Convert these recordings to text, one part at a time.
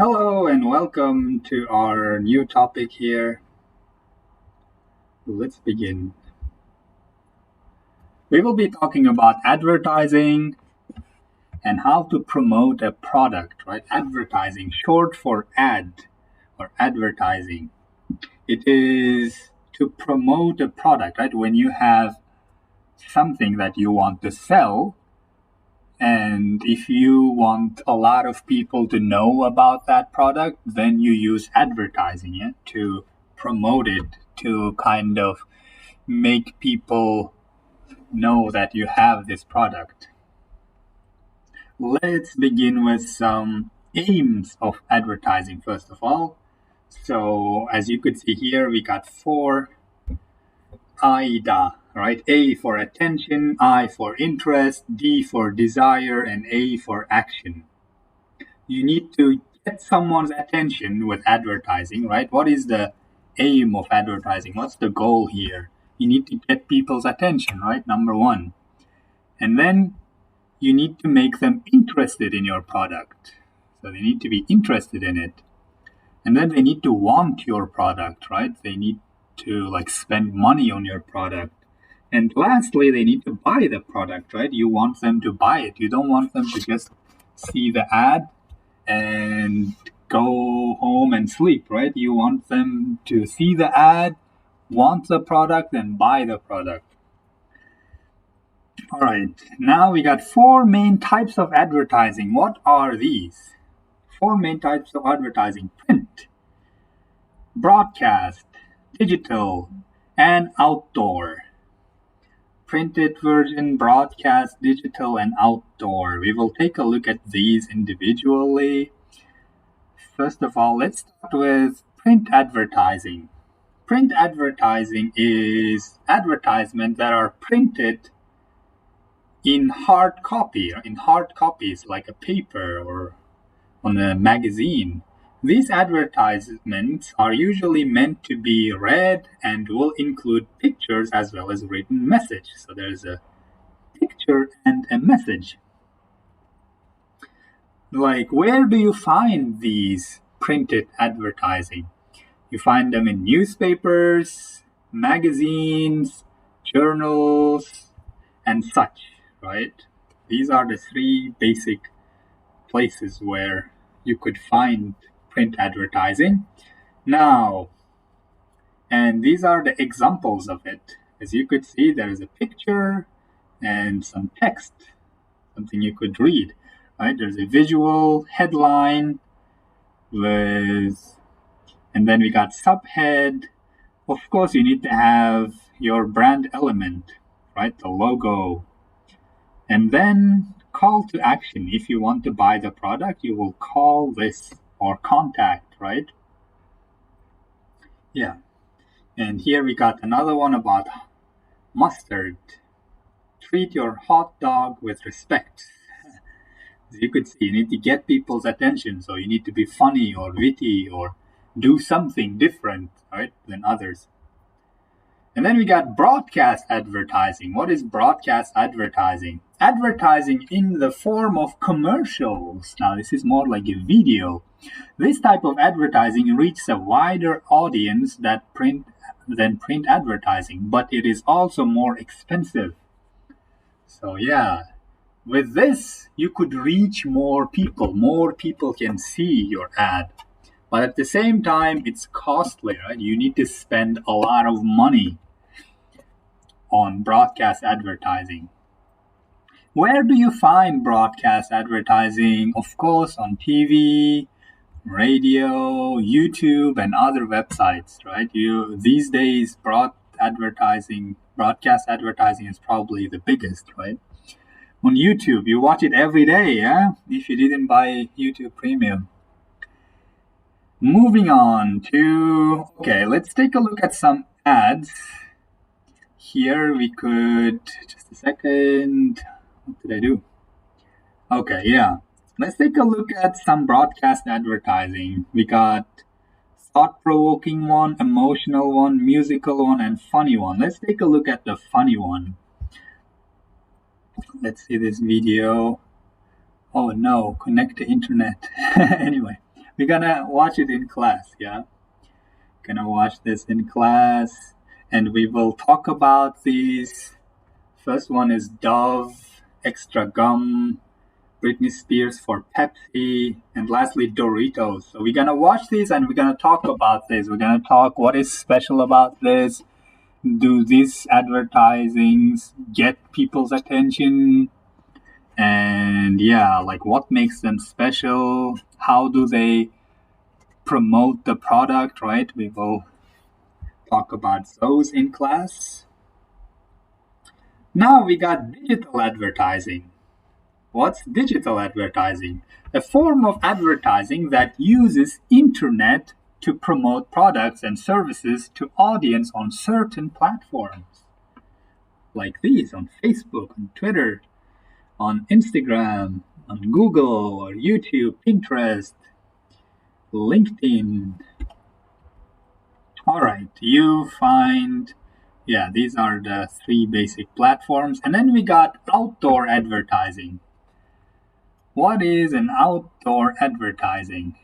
Hello and welcome to our new topic here. Let's begin. We will be talking about advertising and how to promote a product, right? Advertising, short for ad or advertising. It is to promote a product, right? When you have something that you want to sell, and if you want a lot of people to know about that product, then you use advertising it to promote it, to kind of make people know that you have this product. Let's begin with some aims of advertising first of all. So as you could see here, we got four AIDA, right? A for attention, I for interest, D for desire, and A for action. You need to get someone's attention with advertising, right? What is the aim of advertising? What's the goal here? You need to get people's attention, right? Number one. And then you need to make them interested in your product. So they need to be interested in it. And then they need to want your product, right? They need to spend money on your product. And lastly, they need to buy the product, right? You want them to buy it. You don't want them to just see the ad and go home and sleep, right? You want them to see the ad, want the product, and buy the product. All right, now we got four main types of advertising. What are these? Four main types of advertising: print, broadcast, digital, and outdoor. Printed version, broadcast, digital, and outdoor. We will take a look at these individually. First of all, let's start with print advertising. Print advertising is advertisements that are printed in hard copies like a paper or on a magazine. These advertisements are usually meant to be read and will include pictures as well as written message. So there's a picture and a message. Where do you find these printed advertising? You find them in newspapers, magazines, journals, and such, right? These are the three basic places where you could find print advertising. Now, and these are the examples of it. As you could see, there is a picture and some text, something you could read, right? There's a visual headline with, and then we got subhead. Of course, you need to have your brand element, right? The logo. And then call to action. If you want to buy the product, you will call this or contact, right? Yeah. And here we got another one about mustard. Treat your hot dog with respect. As you could see, you need to get people's attention. So you need to be funny or witty or do something different, right, than others. And then we got broadcast advertising. What is broadcast advertising? Advertising in the form of commercials. Now, this is more like a video. This type of advertising reaches a wider audience than print advertising, but it is also more expensive. So yeah, with this, you could reach more people. More people can see your ad. But at the same time, it's costly, right? You need to spend a lot of money on broadcast advertising. Where do you find broadcast advertising? Of course, on TV, radio, YouTube, and other websites, right? These days, broadcast advertising is probably the biggest, right? On YouTube, you watch it every day, yeah? If you didn't buy YouTube Premium. Moving on to, okay, let's take a look at some ads. Here we could, just a second, what did I do? Okay, yeah. Let's take a look at some broadcast advertising. We got thought-provoking one, emotional one, musical one, and funny one. Let's take a look at the funny one. Let's see this video. Oh no, connect to internet. Anyway, We're gonna watch it in class, yeah? Gonna watch this in class, and we will talk about these. First one is Dove, Extra Gum, Britney Spears for Pepsi, and lastly Doritos. So we're gonna watch these and we're gonna talk about this. We're gonna talk what is special about this. Do these advertisings get people's attention? And yeah, like what makes them special? How do they promote the product, right? We will talk about those in class. Now we got digital advertising. What's digital advertising? A form of advertising that uses internet to promote products and services to audience on certain platforms. Like these on Facebook, on Twitter, on Instagram, on Google or YouTube, Pinterest, LinkedIn. All right, you find, yeah, these are the three basic platforms. And then we got outdoor advertising. What is an outdoor advertising?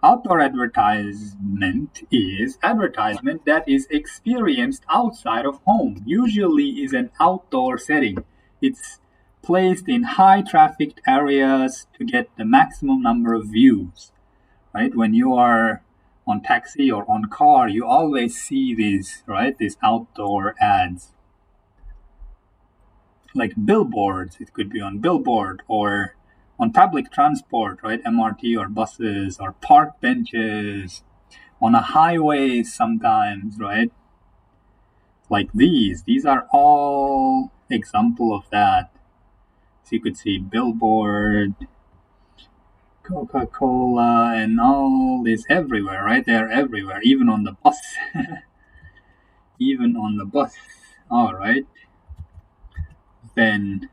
Outdoor advertisement is advertisement that is experienced outside of home, usually is an outdoor setting. It's placed in high trafficked areas to get the maximum number of views. Right? When you are on taxi or on car, you always see these, right? These outdoor ads. Like billboards, it could be on billboard or on public transport, right? MRT or buses or park benches, on a highway sometimes, right? Like these are all example of that. So you could see billboard, Coca-Cola, and all this everywhere, right? They're everywhere, even on the bus. Even on the bus. All right. Then,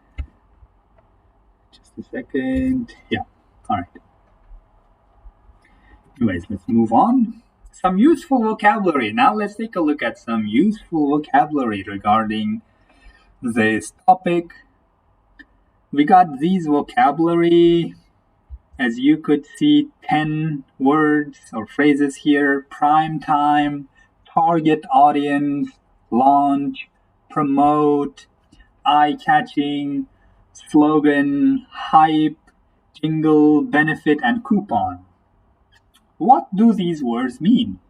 just a second. Yeah. All right. Anyways, let's move on. Some useful vocabulary. Now let's take a look at some useful vocabulary regarding this topic. We got these vocabulary, as you could see, 10 words or phrases here: prime time, target audience, launch, promote, eye-catching, slogan, hype, jingle, benefit, and coupon. What do these words mean?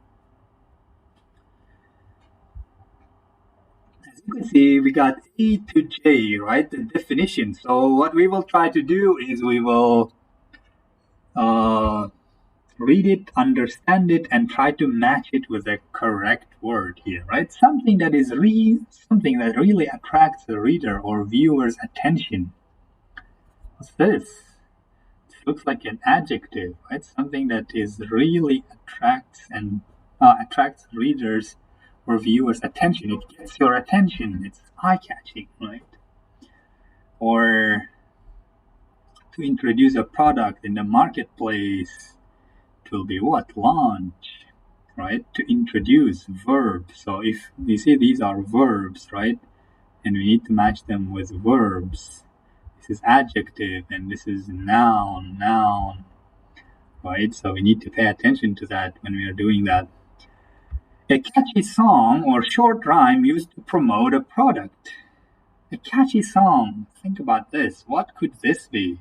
As you can see, we got A to J, right? The definition. So what we will try to do is we will read it, understand it, and try to match it with the correct word here, right? Something that really attracts the reader or viewer's attention. What's this? It looks like an adjective, right? Something that is really attracts readers or viewers' attention. It gets your attention. It's eye-catching, right? Or to introduce a product in the marketplace, it will be what? Launch, right? To introduce, verb. So if you see these are verbs, right? And we need to match them with verbs. This is adjective and this is noun, right? So we need to pay attention to that when we are doing that. A catchy song or short rhyme used to promote a product. A catchy song. Think about this. What could this be?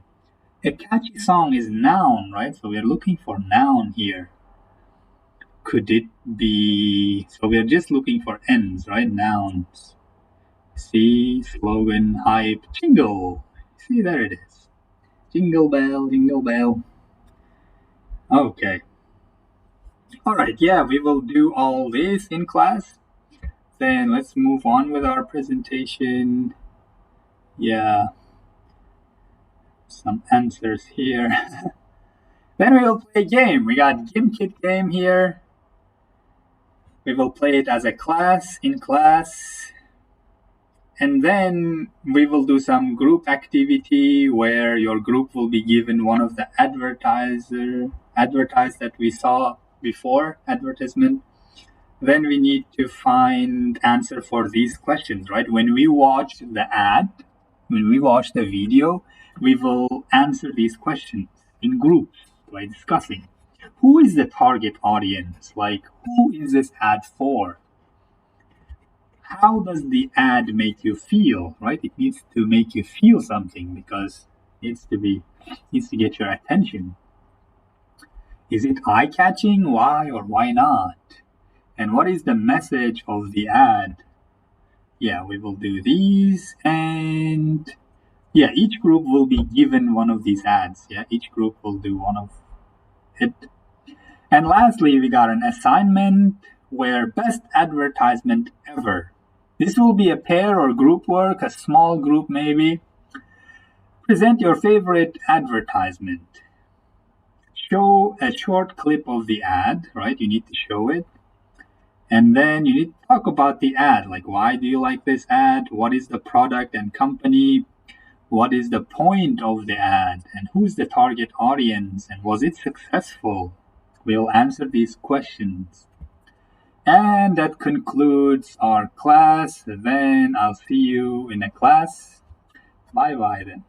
A catchy song is noun, right? So we're looking for noun here. Could it be... So we're just looking for ends, right? Nouns. See, slogan, hype, jingle. See, there it is. Jingle bell, jingle bell. Okay. All right, yeah, we will do all this in class. Then let's move on with our presentation. Yeah. Some answers here. Then we will play a game. We got GimKit game here. We will play it as a class, in class. And then we will do some group activity where your group will be given one of the advertised that we saw before, advertisement. Then we need to find answer for these questions, right? When we watch the ad, when we watch the video, we will answer these questions in groups, by discussing who is the target audience? Like, who is this ad for? How does the ad make you feel, right? It needs to make you feel something because it needs to get your attention. Is it eye-catching? Why or why not? And what is the message of the ad? Yeah, we will do these, and yeah, each group will be given one of these ads. Yeah, each group will do one of it. And lastly, we got an assignment where best advertisement ever. This will be a pair or group work, a small group maybe. Present your favorite advertisement. Show a short clip of the ad, right? You need to show it. And then you need to talk about the ad, like why do you like this ad? What is the product and company? What is the point of the ad? And who's the target audience? And was it successful? We'll answer these questions. And that concludes our class. Then I'll see you in a class. Bye bye then.